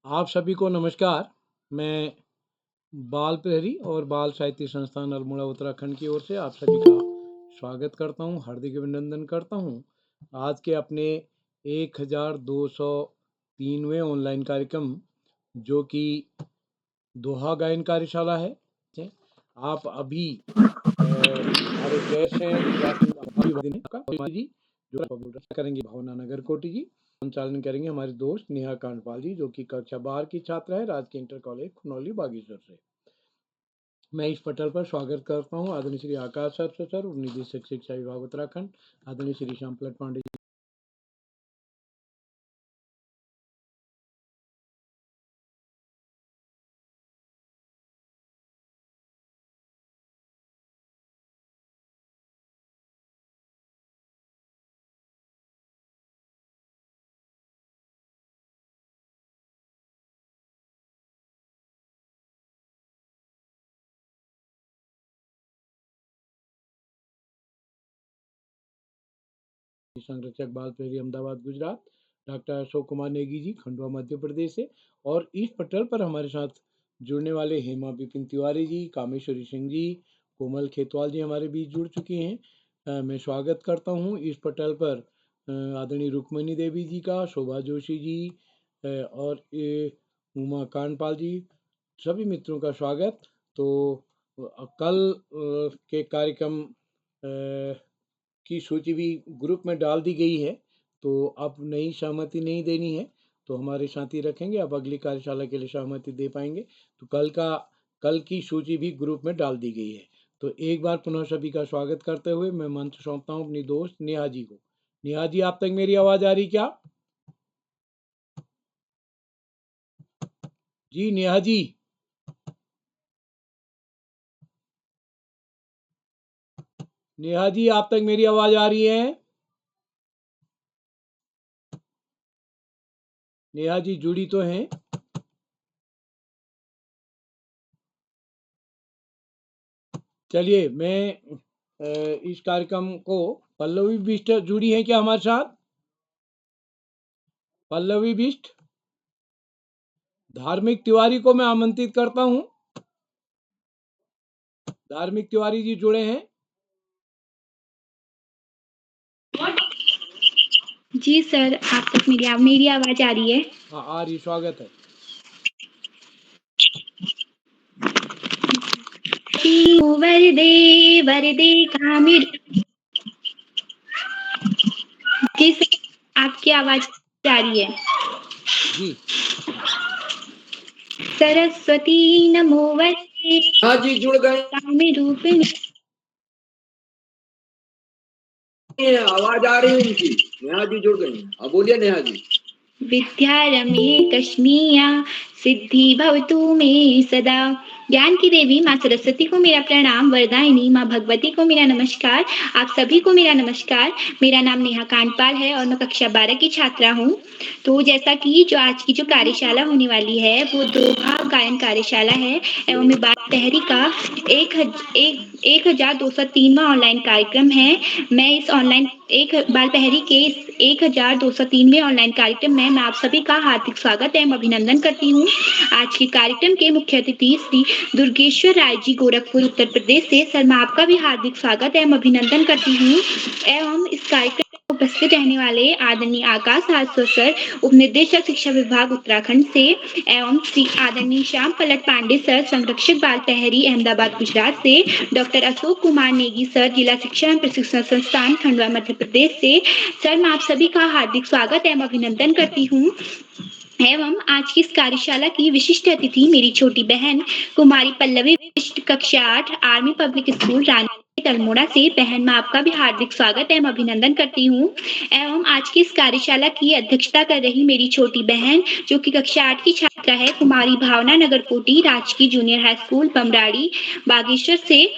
आप सभी को नमस्कार। मैं बाल प्रहरी और बाल साहित्य संस्थान अल्मोड़ा उत्तराखंड की ओर से आप सभी का स्वागत करता हूं, हार्दिक अभिनंदन करता हूं। आज के अपने 1203वें ऑनलाइन कार्यक्रम जो कि दोहा गायन कार्यशाला है। आप अभी हमारे गेस्ट हैं जी जो करेंगे भावना नगर कोटी जी, संचालन करेंगे हमारे दोस्त नेहा कांडपाल जी जो कि कक्षा 12 की छात्रा है राजकीय इंटर कॉलेज खुनौली बागेश्वर से। मैं इस पटल पर स्वागत करता हूँ आदरणीय श्री आकाश सर, उप निदेशक शिक्षा विभाग उत्तराखंड, आदरणीय श्री श्याम पलट पांडे जी, संरक्षक बाल प्रेरी अहमदाबाद गुजरात, डॉक्टर अशोक कुमार नेगी जी खंडवा मध्य प्रदेश से। और इस पटल पर हमारे साथ जुड़ने वाले हेमा बिपिन तिवारी जी, कामेश्वरी सिंह जी, कोमल खेतवाल जी हमारे बीच जुड़ चुकी हैं। मैं स्वागत करता हूं इस पटल पर आदरणीय रुक्मणी देवी जी का, शोभा जोशी जी और उमा कांडपाल जी, सभी मित्रों का स्वागत। तो कल के कार्यक्रम की सूची भी ग्रुप में डाल दी गई है, तो अब नई सहमति नहीं देनी है तो हमारे साथी रखेंगे, अब अगली कार्यशाला के लिए सहमति दे पाएंगे। तो कल की सूची भी ग्रुप में डाल दी गई है। तो एक बार पुनः सभी का स्वागत करते हुए मैं मंच सौंपता हूँ अपनी दोस्त नेहा जी को। नेहा जी, आप तक मेरी आवाज आ रही क्या? जी नेहा जी। नेहा जी, आप तक मेरी आवाज आ रही है? नेहा जी जुड़ी तो हैं? चलिए, मैं इस कार्यक्रम को पल्लवी बिष्ट जुड़ी है क्या हमारे साथ? पल्लवी बिष्ट, धार्मिक तिवारी को मैं आमंत्रित करता हूं। धार्मिक तिवारी जी जुड़े हैं? जी सर, आप तक मेरी आवाज आ रही है? हाँ आ रही, स्वागत है। वरदे वरदे कामिर। जी सर, आपकी आवाज आ रही है? जी सरस्वती नमो वरदे। हाँ जी, जुड़ गए। कामिर रूपिणी। आवाज आ रही है उनकी। नेहा जी जुड़ गई। अब बोलिए नेहा जी। विद्यारम्ये कश्मीया सिद्धि भवतु मे सदा। ज्ञान की देवी माँ सरस्वती को मेरा प्रणाम, वरदायिनी माँ भगवती को मेरा नमस्कार, आप सभी को मेरा नमस्कार। मेरा नाम नेहा कांडपाल है और मैं कक्षा 12 की छात्रा हूँ। तो जैसा कि जो आज की जो कार्यशाला होने वाली है वो दोहा गायन कार्यशाला है एवं में बाल प्रहरी का 1203वां ऑनलाइन कार्यक्रम है। मैं इस ऑनलाइन बाल प्रहरी के इस 1203वें ऑनलाइन कार्यक्रम में मैं आप सभी का हार्दिक स्वागत एवं अभिनंदन करती हूँ। आज के कार्यक्रम के मुख्य अतिथि श्री दुर्गेश्वर राय जी, गोरखपुर उत्तर प्रदेश से। सर, मैं आपका भी हार्दिक स्वागत एवं अभिनंदन करती हूँ। एवं इस कार्यक्रम में उपस्थित रहने वाले आदरणीय आकाश सर, उप निदेशक शिक्षा विभाग उत्तराखंड से, एवं श्री आदरणीय श्याम पलट पांडे सर, संरक्षक बाल प्रहरी अहमदाबाद गुजरात से, डॉक्टर अशोक कुमार नेगी सर, जिला शिक्षा एवं प्रशिक्षण संस्थान खंडवा मध्य प्रदेश से। सर, मैं आप सभी का हार्दिक स्वागत एवं अभिनंदन करती हूँ। एवं आज की इस कार्यशाला की विशिष्ट अतिथि मेरी छोटी बहन कुमारी पल्लवी बिष्ट, कक्षा 8, आर्मी पब्लिक स्कूल रानी अल्मोड़ा से। बहन, मैं आपका भी हार्दिक स्वागत एवं अभिनंदन करती हूँ। एवं आज की इस कार्यशाला की अध्यक्षता कर रही मेरी छोटी बहन जो कि कक्षा 8 की छात्रा है, कुमारी भावना नगर कोटी, राजकीय जूनियर हाई स्कूल बमराड़ी बागेश्वर से।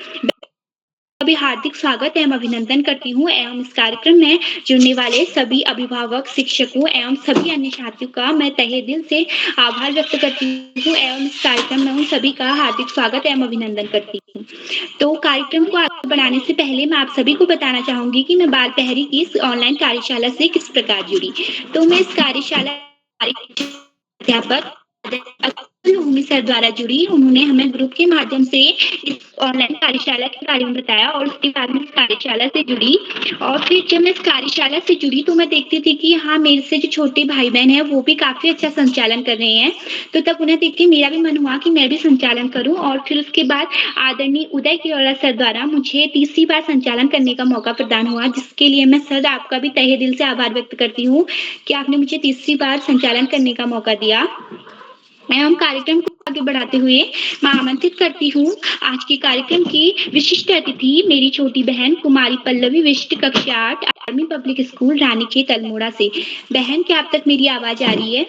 भी हार्दिक स्वागत एवं अभिनंदन करती हूँ। एवं इस कार्यक्रम में जुड़ने वाले सभी अभिभावक, शिक्षकों एवं सभी अन्य साथियों का मैं तहे दिल से आभार व्यक्त करती हूँ एवं इस कार्यक्रम में उन सभी का हार्दिक स्वागत एवं अभिनंदन करती हूँ। तो कार्यक्रम को आगे बढ़ाने से पहले मैं आप सभी को बताना चाहूंगी कि मैं बाल प्रहरी की इस ऑनलाइन कार्यशाला से किस प्रकार जुड़ी। तो मैं इस कार्यशाला अध्यापक भूमि सर द्वारा जुड़ी। उन्होंने हमें ग्रुप के माध्यम से इस ऑनलाइन कार्यशाला के बारे में बताया और उसके बाद में इस कार्यशाला से जुड़ी। और फिर जब मैं इस कार्यशाला से जुड़ी तो मैं देखती थी कि हाँ, मेरे से जो छोटे भाई-बहन हैं वो भी काफ़ी अच्छा संचालन कर रहे हैं। तो तब उन्हें देख के मेरा भी मन हुआ कि मैं भी संचालन करूँ और फिर उसके बाद आदरणीय उदय किरोड़ा सर द्वारा मुझे तीसरी बार संचालन करने का मौका प्रदान हुआ, जिसके लिए मैं सर आपका भी तहे दिल से आभार व्यक्त करती हूँ कि आपने मुझे तीसरी बार संचालन करने का मौका दिया। एवं कार्यक्रम को आगे बढ़ाते हुए मैं आमंत्रित करती हूँ आज के कार्यक्रम की विशिष्ट अतिथि मेरी छोटी बहन कुमारी पल्लवी विशिष्ट कक्षा 8 army public school Ranikhet Almora से। बहन, क्या आप तक मेरी आवाज आ रही है?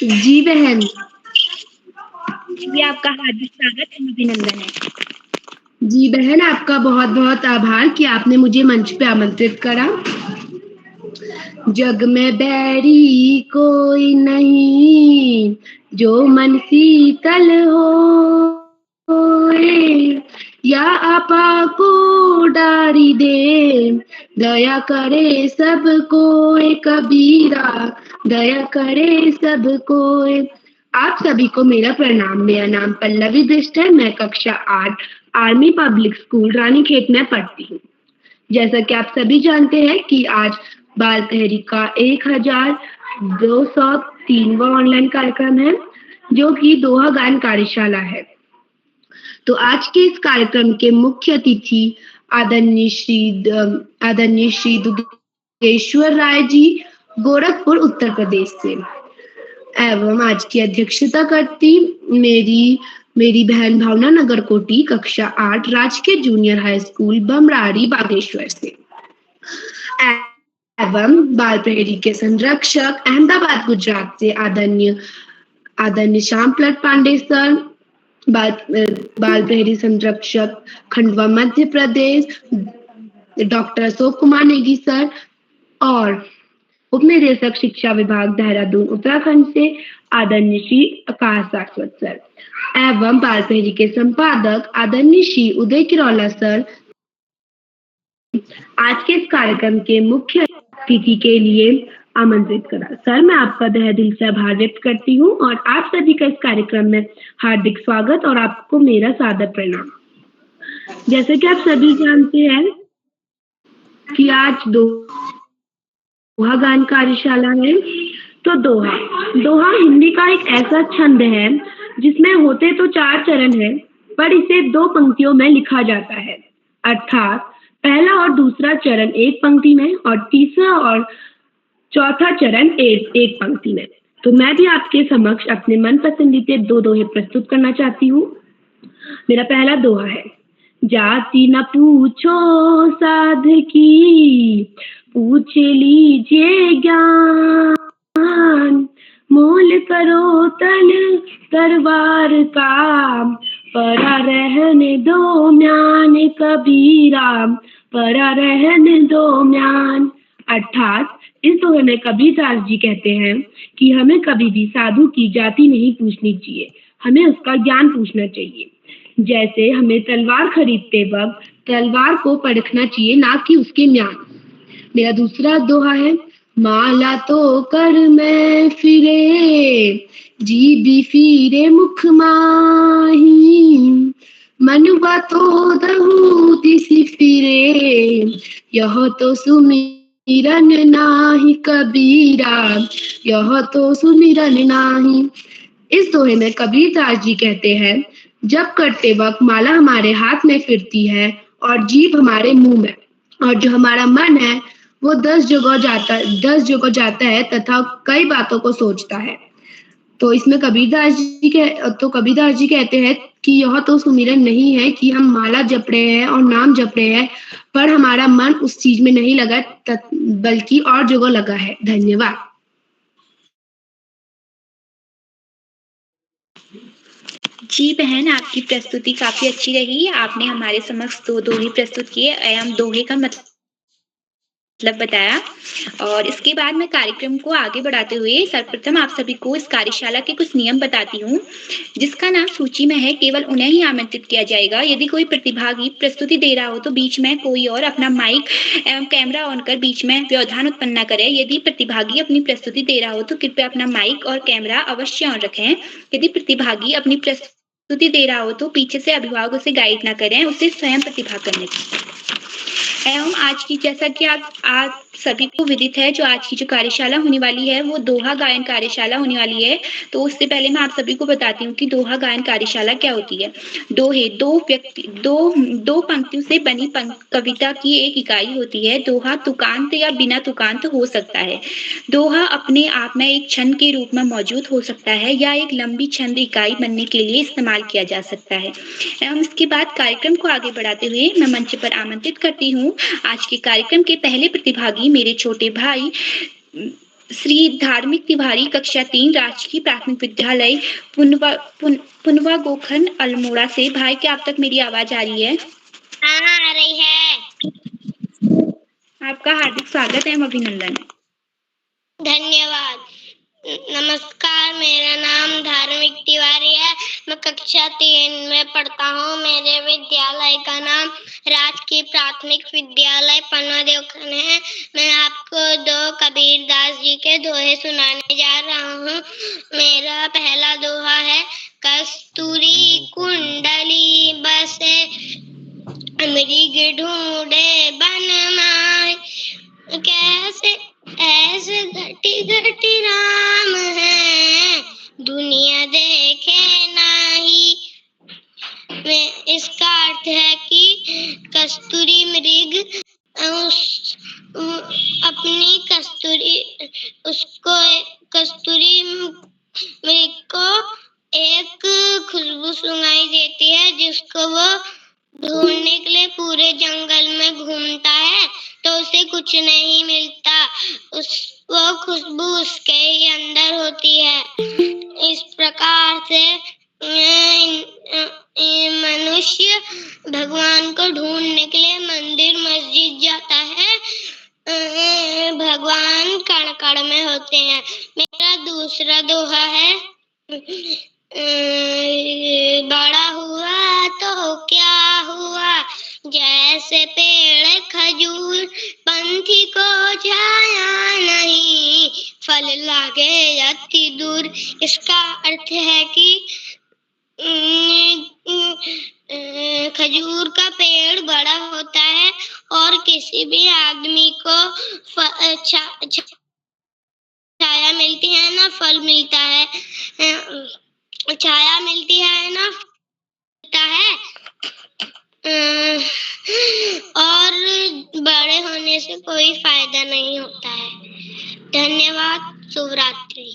जी बहन। जी, आपका हार्दिक स्वागत एवं अभिनंदन है। जी बहन, आपका बहुत बहुत आभार कि आपने मुझे मंच पे आमंत्रित करा। जग में बैरी कोई नहीं, जो मन शीतल होए, या आपा को डारी दे, दया करे सब कोई कबीरा, दया करे सब कोई। आप सभी को मेरा प्रणाम। मेरा नाम पल्लवी बिष्ट है। मैं कक्षा 8 आर्मी पब्लिक स्कूल रानीखेत में पढ़ती हूँ। जैसा कि आप सभी जानते हैं कि आज बाल पहरी का 1203वां ऑनलाइन कार्यक्रम है, जो कि दोहा गायन कार्यशाला है। तो आज के इस कार्यक्रम के मुख्य अतिथि आदरणीय श्री दुर्गेश्वर राय जी, गोरखपुर उत्तर प्रदेश से, एवं आज की अध्यक्षता करती मेरी बहन भावना नगरकोटी कक्षा 8 राजकीय जूनियर हाई स्कूल बमराड़ी बागेश्वर से, एवं बाल प्रहरी के संरक्षक अहमदाबाद गुजरात से आदरणीय श्याम प्लट पांडे सर, बाल प्रहरी संरक्षक खंडवा मध्य प्रदेश डॉक्टर अशोक कुमार नेगी सर, और उप निदेशक शिक्षा विभाग देहरादून उत्तराखंड से आदरणीय श्री आकाश शाश्वत सर, एवं बाल पहरी के संपादक आदरणीय श्री उदय किरोला सर आज के इस कार्यक्रम के मुख्य अतिथि के लिए आमंत्रित करा। सर, मैं आपका तहे दिल से आभार व्यक्त करती हूँ और आप सभी का इस कार्यक्रम में हार्दिक स्वागत और आपको मेरा सादर प्रणाम। जैसे कि आप सभी जानते हैं कि आज दोहा गान कार्यशाला है। तो दोहा हिंदी का एक ऐसा छंद है जिसमें होते तो 4 चरण है, पर इसे 2 पंक्तियों में लिखा जाता है। अर्थात पहला और दूसरा चरण एक पंक्ति में और तीसरा और चौथा चरण एक पंक्ति में। तो मैं भी आपके समक्ष अपने मन पसंदीदा 2 दोहे प्रस्तुत करना चाहती हूँ। मेरा पहला दोहा है, जाति न पूछो साधकी, पूछ लीजिए ज्ञान, मोल करो तलवार का, परा रहने दो म्यान कबीरा, परा रहने दो म्यान। अर्थात इस दोहे में कबीरदास जी कहते हैं कि हमें कभी भी साधु की जाति नहीं पूछनी चाहिए, हमें उसका ज्ञान पूछना चाहिए। जैसे हमें तलवार खरीदते वक्त तलवार को परखना चाहिए, ना कि उसके म्यान। मेरा दूसरा दोहा है, माला तो कर मैं फिरे, जी भी फिरे मुख माही, मनुआ तो दहु दिसि फिरे, यह तो सुमिरन नाही कबीरा, यह तो सुमिरन नाही। इस दोहे में कबीरदास जी कहते हैं, जब करते वक्त माला हमारे हाथ में फिरती है और जीभ हमारे मुंह में, और जो हमारा मन है वो 10 जगह जाता है तथा कई बातों को सोचता है। तो इसमें कबीरदास जी कहते हैं कि यह तो सुमिरन नहीं है कि हम माला जप रहे हैं और नाम जप रहे हैं, पर हमारा मन उस चीज में नहीं लगा बल्कि और जगह लगा है। धन्यवाद। जी बहन, आपकी प्रस्तुति काफी अच्छी रही। आपने हमारे समक्ष 2 दोहे प्रस्तुत किए एवं दोहे का मतलब मतलब बताया। और इसके बाद मैं कार्यक्रम को आगे बढ़ाते हुए सर्वप्रथम आप सभी को इस कार्यशाला के कुछ नियम बताती हूँ, जिसका नाम सूची में है। केवल उन्हें ही आमंत्रित किया जाएगा। यदि कोई प्रतिभागी प्रस्तुति दे रहा हो तो बीच में कोई और अपना माइक एवं कैमरा ऑन कर बीच में व्यवधान उत्पन्न न करे। यदि प्रतिभागी अपनी प्रस्तुति दे रहा हो तो कृपया अपना माइक और कैमरा अवश्य ऑन रखें। यदि प्रतिभागी अपनी प्रस्तुति दे रहा हो तो पीछे से अभिभावक उसे गाइड न करें, उसे स्वयं प्रतिभा करने दें। एवं आज की, जैसा कि आप सभी को विदित है, जो आज की जो कार्यशाला होने वाली है वो दोहा गायन कार्यशाला होने वाली है। तो उससे पहले मैं आप सभी को बताती हूँ कि दोहा गायन कार्यशाला क्या होती है। दोहे दो पंक्तियों से बनी कविता की एक इकाई होती है। दोहा तुकांत या बिना तुकांत हो सकता है। दोहा अपने आप में एक छंद के रूप में मौजूद हो सकता है या एक लंबी छंद इकाई बनने के लिए इस्तेमाल किया जा सकता है। एवं इसके बाद कार्यक्रम को आगे बढ़ाते हुए मैं मंच पर आमंत्रित करती हूँ आज के कार्यक्रम के पहले प्रतिभागी, मेरे छोटे भाई श्री धार्मिक तिवारी, कक्षा 3, राजकीय प्राथमिक विद्यालय पुनवा गोखन अल्मोड़ा से। भाई, क्या आप तक मेरी आवाज आ रही है? हाँ, आ रही है। आपका हार्दिक स्वागत एवं अभिनंदन। धन्यवाद। नमस्कार, मेरा नाम धार्मिक तिवारी है। मैं कक्षा 3 में पढ़ता हूँ। मेरे विद्यालय का नाम राजकीय प्राथमिक विद्यालय पनवा गोखन है। मैं आपको 2 कबीरदास जी के दोहे सुनाने जा रहा हूँ। मेरा पहला दोहा है, कस्तूरी कुंडली बसे मृग ढूंढे बन माय, कैसे ऐसे घटी घटी राम है, दुनिया देखे नाही। इसका अर्थ है कि कस्तूरी मृग अपनी कस्तूरी मृग को एक खुशबू सुनाई देती है, जिसको वो ढूंढने के लिए पूरे जंगल में घूमता है तो उसे कुछ नहीं मिलता। वो खुशबू उसके ही अंदर होती है। इस प्रकार से मनुष्य भगवान को ढूंढने के लिए मंदिर मस्जिद जाता है। भगवान कण कण में होते हैं। मेरा दूसरा दोहा है, बड़ा हुआ तो क्या हुआ, जैसे पेड़ खजूर, पंछी को छाया नहीं, फल लागे अति दूर। इसका अर्थ है कि खजूर का पेड़ बड़ा होता है और किसी भी आदमी को छाया मिलती है ना फल मिलता है, छाया मिलती है ना मिलता है, और बड़े होने से कोई फायदा नहीं होता है। धन्यवाद। शुभ रात्रि।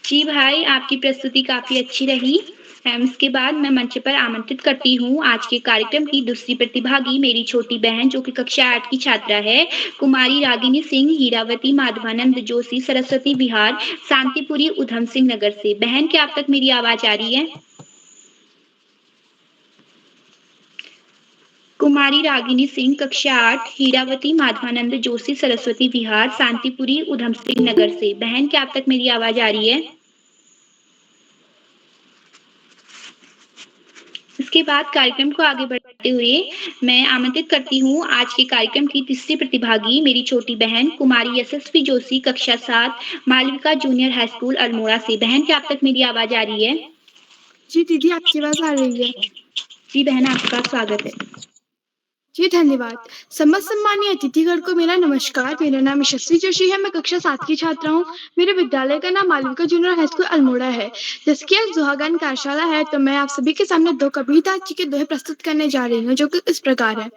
जी भाई, आपकी प्रस्तुति काफी अच्छी रही। इसके बाद मैं मंच पर आमंत्रित करती हूँ आज के कार्यक्रम की दूसरी प्रतिभागी, मेरी छोटी बहन, जो कि कक्षा 8 की छात्रा है, कुमारी रागिनी सिंह, हीरावती माधवानंद जोशी, सरस्वती विहार, शांतिपुरी, उधम सिंह नगर से। बहन, क्या आप तक मेरी आवाज आ रही है? कुमारी रागिनी सिंह, कक्षा 8, हीरावती माधवानंद जोशी, सरस्वती विहार, शांतिपुरी, उधम सिंह नगर से। बहन, क्या आप तक मेरी आवाज आ रही है? इसके बाद कार्यक्रम को आगे बढ़ते हुए मैं आमंत्रित करती हूँ आज के कार्यक्रम की तीसरी प्रतिभागी, मेरी छोटी बहन कुमारी यशस्वी जोशी, कक्षा 7, Malvika junior high school Almora से। बहन, क्या आप तक मेरी आवाज आ रही है? जी दीदी, आपकी आवाज आ रही है। जी बहन, आपका स्वागत है। जी धन्यवाद। समस्त सम्मानीय अतिथिगण को मेरा नमस्कार। मेरा नाम यशस्वी जोशी है। मैं कक्षा 7 की छात्रा हूँ। मेरे विद्यालय का नाम Malvika junior high school Almora है। जिसकी आज दोहागान कार्यशाला है, तो मैं आप सभी के सामने 2 कबीरदास जी के दोहे प्रस्तुत करने जा रही हूँ, जो कि इस प्रकार है।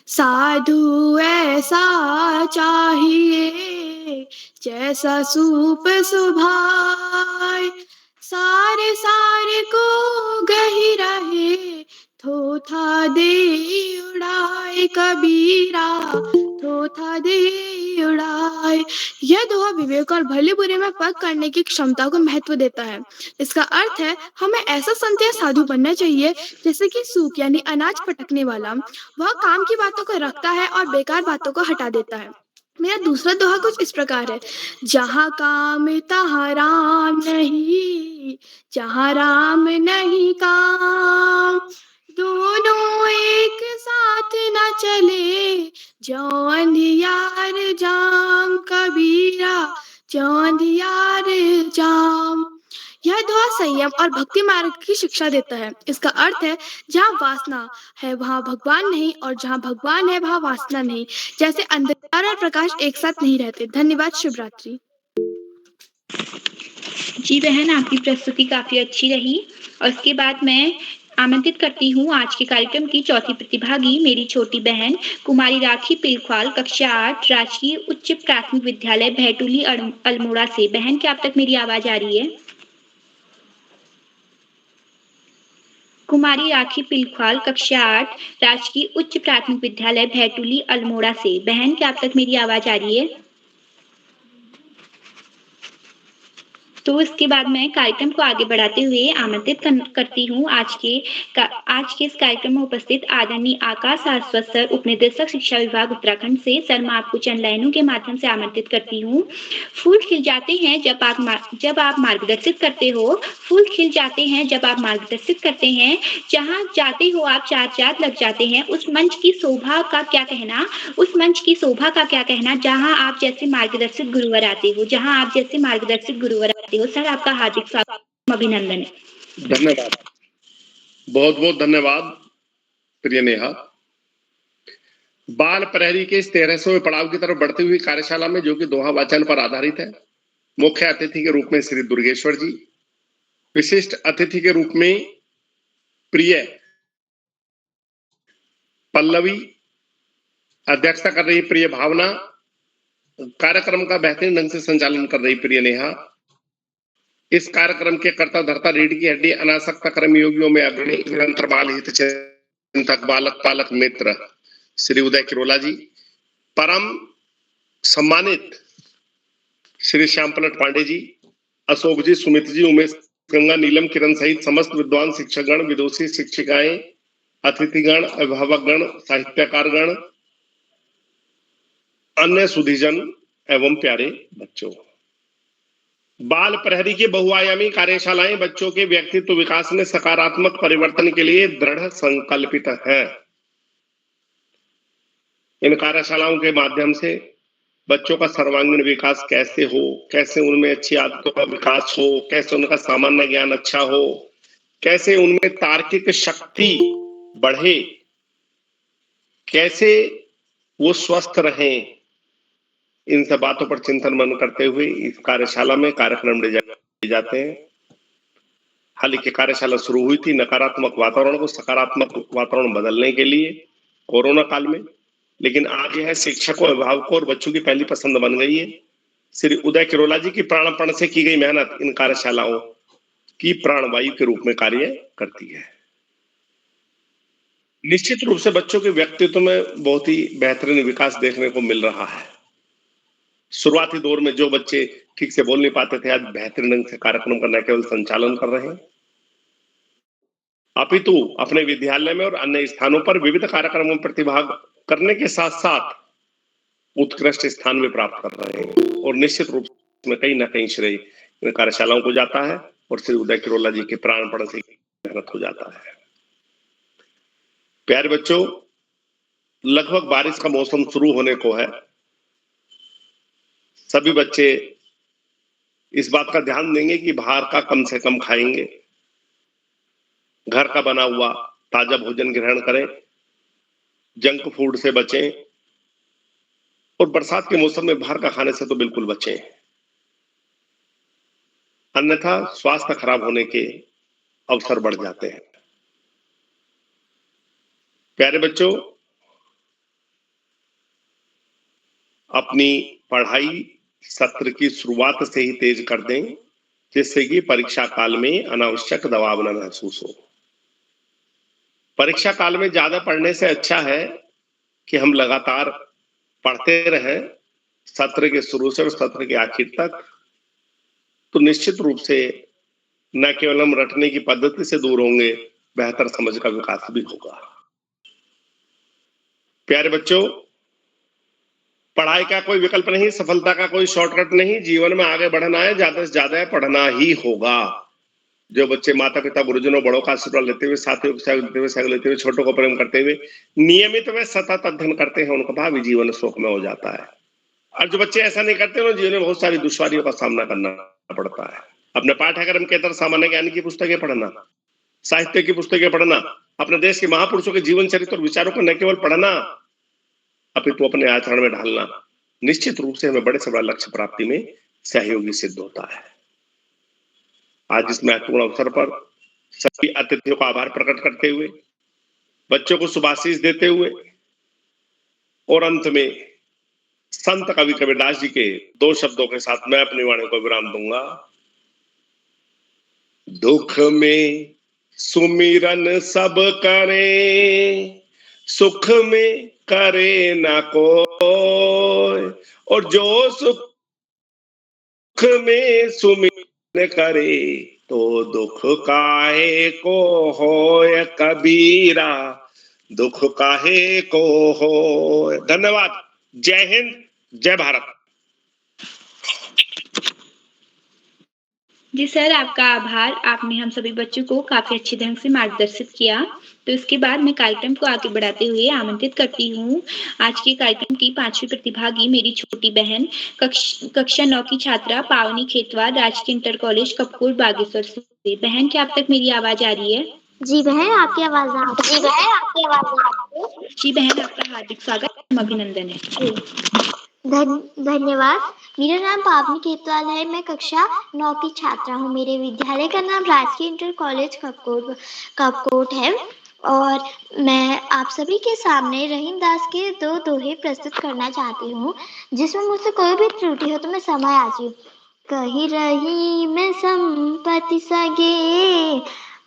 साधु ऐसा चाहिए जैसा सूप सुभाए, सारे सारे को गही रहे, थोथा दे उड़ाए कबीरा, थोथा दे उड़ाए। यह दोहा विवेक और भले बुरे में फर्क करने की क्षमता को महत्व देता है। इसका अर्थ है हमें ऐसा संत या साधु बनना चाहिए जैसे कि सूप यानी अनाज फटकने वाला। वह काम की बातों को रखता है और बेकार बातों को हटा देता है। मेरा दूसरा दोहा कुछ इस प्रकार है। जहाँ काम तहाँ राम नहीं, जहाँ राम नहीं काम, दोनों एक साथ न चले, जो अंधियार जाम कबीरा, जो अंधियार जाम। यह दोहा संयम और भक्ति मार्ग की शिक्षा देता है। इसका अर्थ है जहाँ वासना है वहाँ भगवान नहीं, और जहाँ भगवान है वहाँ वासना नहीं। जैसे अंधकार और प्रकाश एक साथ नहीं रहते। धन्यवाद। शुभ रात्रि। जी बहन, आपकी प्रस्तुति काफी अच्छी रही। और उसके बाद मैं आमंत्रित करती हूँ आज के कार्यक्रम की चौथी प्रतिभागी, मेरी छोटी बहन कुमारी राखी पिलख्वाल, कक्षा 8, राजकीय उच्च प्राथमिक विद्यालय भैटुली अल्मोड़ा से। बहन, क्या अब तक मेरी आवाज आ रही है? कुमारी राखी पिलख्वाल, कक्षा 8, राजकीय उच्च प्राथमिक विद्यालय भैटुली अल्मोड़ा से। बहन, क्या अब तक मेरी आवाज आ रही है? तो इसके बाद मैं कार्यक्रम को आगे बढ़ाते हुए आमंत्रित करती हूँ आज के इस कार्यक्रम में उपस्थित आदरणीय आकाश सारस्वत सर, उपनिदेशक शिक्षा विभाग उत्तराखंड से। सर, मैं आपको चंद लाइनों के माध्यम से आमंत्रित करती हूँ। फूल खिल जाते हैं जब आप मार्गदर्शित करते हो, फूल खिल जाते हैं जब आप मार्गदर्शित करते हैं, जहाँ जाते हो आप चार चांद लग जाते हैं। उस मंच की शोभा का क्या कहना, उस मंच की शोभा का क्या कहना जहाँ आप जैसे मार्गदर्शित गुरुवर आते हो, जहाँ आप जैसे मार्गदर्शित गुरुवर आते हो। सर, आपका हार्दिक स्वागत, अभिनंदन है। धन्यवाद, बहुत बहुत धन्यवाद प्रिय नेहा। बाल प्रहरी के इस 1300वें पड़ाव की तरफ बढ़ती हुई कार्यशाला में, जो कि दोहा वाचन पर आधारित है, मुख्य अतिथि के रूप में श्री दुर्गेश्वर जी, विशिष्ट अतिथि के रूप में प्रिय पल्लवी, अध्यक्षता कर रही प्रिय भावना, कार्यक्रम का बेहतरीन ढंग से संचालन कर रही प्रिय नेहा, इस कार्यक्रम के कर्ता धर्ता, रीढ़ की हड्डी, अनासक्त कर्मयोगियों में अग्रणी, निरंतर बाल हित चिंतक, बालक पालक मित्र श्री उदय किरोला जी, परम सम्मानित श्री श्याम पलट पांडे जी, अशोक जी, सुमित जी, उमेश, गंगा, नीलम, किरण सहित समस्त विद्वान शिक्षकगण, विदुषी, शिक्षिकाएं, अतिथिगण, अभिभावकगण, साहित्यकारगण, अन्य सुधीजन एवं प्यारे बच्चों। बाल प्रहरी की बहुआयामी कार्यशालाएं बच्चों के व्यक्तित्व विकास में सकारात्मक परिवर्तन के लिए दृढ़ संकल्पित है। इन कार्यशालाओं के माध्यम से बच्चों का सर्वांगीण विकास कैसे हो, कैसे उनमें अच्छी आदतों का विकास हो, कैसे उनका सामान्य ज्ञान अच्छा हो, कैसे उनमें तार्किक शक्ति बढ़े, कैसे वो स्वस्थ रहें, इन सब बातों पर चिंतन मनन करते हुए इस कार्यशाला में कार्यक्रम ले जाते हैं। हाल ही की कार्यशाला शुरू हुई थी नकारात्मक वातावरण को सकारात्मक वातावरण बदलने के लिए कोरोना काल में, लेकिन आज यह शिक्षकों, अभिभावकों और बच्चों की पहली पसंद बन गई है। श्री उदय किरोला जी की प्राणपण से की गई मेहनत इन कार्यशालाओं की प्राणवायु के रूप में कार्य करती है। निश्चित रूप से बच्चों के व्यक्तित्व में बहुत ही बेहतरीन विकास देखने को मिल रहा है। शुरुआती दौर में जो बच्चे ठीक से बोल नहीं पाते थे, आज बेहतरीन ढंग से कार्यक्रम का न केवल संचालन कर रहे हैं, अपितु अपने विद्यालय में और अन्य स्थानों पर विविध कार्यक्रमों में प्रतिभाग करने के साथ साथ उत्कृष्ट स्थान भी प्राप्त कर रहे हैं। और निश्चित रूप में कहीं ना कहीं श्रेय इन कार्यशालाओं को जाता है और श्री उदय किरोला जी के प्राणपण से मेहनत हो जाता है। प्यारे बच्चों, लगभग बारिश का मौसम शुरू होने को है। सभी बच्चे इस बात का ध्यान देंगे कि बाहर का कम से कम खाएंगे, घर का बना हुआ ताजा भोजन ग्रहण करें, जंक फूड से बचें और बरसात के मौसम में बाहर का खाने से तो बिल्कुल बचें, अन्यथा स्वास्थ्य खराब होने के अवसर बढ़ जाते हैं। प्यारे बच्चों, अपनी पढ़ाई सत्र की शुरुआत से ही तेज कर दें, जिससे कि परीक्षा काल में अनावश्यक दबाव न महसूस हो। परीक्षा काल में ज्यादा पढ़ने से अच्छा है कि हम लगातार पढ़ते रहें सत्र के शुरू से और सत्र के आखिर तक, तो निश्चित रूप से न केवल हम रटने की पद्धति से दूर होंगे, बेहतर समझ का विकास भी होगा। प्यारे बच्चों, पढ़ाई का कोई विकल्प नहीं, सफलता का कोई शॉर्टकट नहीं। जीवन में आगे बढ़ना है, ज्यादा से ज्यादा पढ़ना ही होगा। जो बच्चे माता पिता गुरुजनों बड़ों का आशीर्वाद लेते हुए, साथियों को सहयोग लेते हुए, छोटों को प्रेम करते हुए नियमित में सतत अध्ययन करते हैं, उनका भावी जीवन सुख में हो जाता है। और जो बच्चे ऐसा नहीं करते, उन्हें जीवन में बहुत सारी दुश्वारियों का सामना करना पड़ता है। अपने पाठ्यक्रम के अंदर सामान्य ज्ञान की पुस्तकें पढ़ना, साहित्य की पुस्तकें पढ़ना, अपने देश के महापुरुषों के जीवन चरित्र और विचारों को न केवल पढ़ना अपितु अपने आचरण में ढालना निश्चित रूप से हमें बड़े से बड़ा लक्ष्य प्राप्ति में सहयोगी सिद्ध होता है। आज इस महत्वपूर्ण अवसर पर सभी अतिथियों का आभार प्रकट करते हुए, बच्चों को शुभाशीष देते हुए और अंत में संत कवि कबीरदास जी के 2 शब्दों के साथ मैं अपनी वाणी को विराम दूंगा। दुख में सुमिरन सब करे, सुख में करे न कोई, और जो सुख में सुमिरन करे तो दुख काहे को होय कबीरा, दुख काहे को होय। धन्यवाद। जय हिंद, जय भारत। जी सर, आपका आभार। आपने हम सभी बच्चों को काफी अच्छे ढंग से मार्गदर्शित किया। तो इसके बाद मैं कार्यक्रम को आगे बढ़ाते हुए आमंत्रित करती हूँ आज के कार्यक्रम की 5वीं प्रतिभागी मेरी छोटी बहन कक्षा 9 की छात्रा पावनी खेतवार, राजकीय इंटर कॉलेज कपकोट बागेश्वर से। बहन, क्या आप तक मेरी आवाज आ रही है? जी बहन, आपकी आवाज आ रही है। जी बहन, आपका हार्दिक स्वागत, अभिनंदन है। धन्यवाद। मेरा नाम पावनी खेतवाल है। मैं कक्षा 9 की छात्रा हूँ। मेरे विद्यालय का नाम राजकीय इंटर कॉलेज कपकोट है और मैं आप सभी के सामने रहीम दास के 2 दोहे प्रस्तुत करना चाहती हूँ, जिसमें मुझसे कोई भी त्रुटि हो तो मैं समय आती हूँ। कही रही मैं संपत्ति सगे,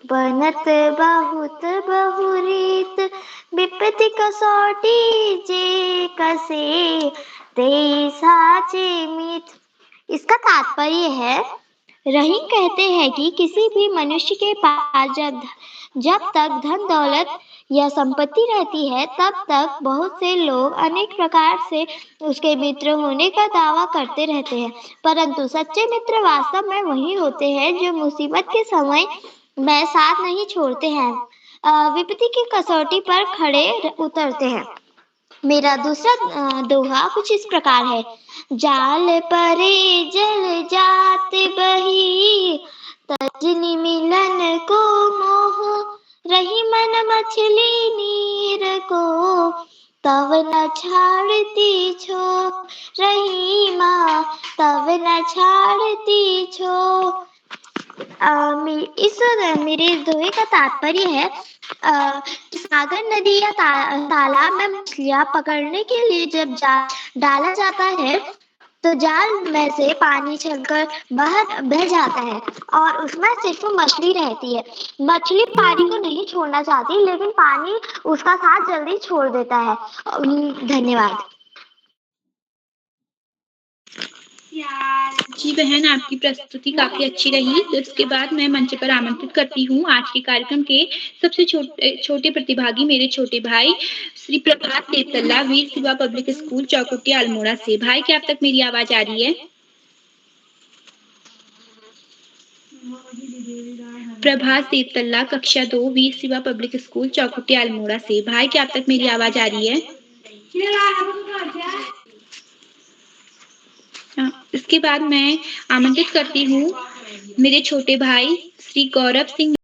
बनत बहुत बहुरीत, विपत्ति कसौटी जे कसे, ते साचे मित। इसका तात्पर्य है, रहीम कहते हैं कि किसी भी मनुष्य के पास जब तक धन दौलत या संपत्ति रहती है, तब तक बहुत से लोग अनेक प्रकार से उसके मित्र होने का दावा करते रहते हैं, परंतु सच्चे मित्र वास्तव में वही होते हैं जो मुसीबत के समय में साथ नहीं छोड़ते हैं, विपत्ति की कसौटी पर खड़े उतरते हैं। मेरा दूसरा दोहा कुछ इस प्रकार है। जाल परे जल जात बही, तजनी मिलन को मोह, रही मन मछली नीर को, तव न छाड़ती छो, रही माँ तव न छाड़ती छो। मेरे दोहे का तात्पर्य है, सागर, नदी या तालाब में मछलियाँ पकड़ने के लिए जब जाल डाला जाता है तो जाल में से पानी चलकर बाहर बह जाता है और उसमें सिर्फ मछली रहती है। मछली पानी को नहीं छोड़ना चाहती, लेकिन पानी उसका साथ जल्दी छोड़ देता है। धन्यवाद। जी बहन, आपकी प्रस्तुति काफी अच्छी रही। तो इसके बाद मैं मंच पर आमंत्रित करती हूँ आज के कार्यक्रम के सबसे छोटे प्रतिभागी मेरे छोटे भाई श्री प्रभात तेतल्ला, वीर शिवा पब्लिक स्कूल चौकुटिया अल्मोड़ा से। भाई, क्या आप तक मेरी आवाज आ रही है? प्रभात तेतल्ला, कक्षा 2, वीर शिवा पब्लिक स्कूल चौकुटिया अल्मोड़ा से। भाई, क्या आप तक मेरी आवाज आ रही है? इसके बाद मैं आमंत्रित करती हूँ मेरे छोटे भाई श्री गौरव सिंह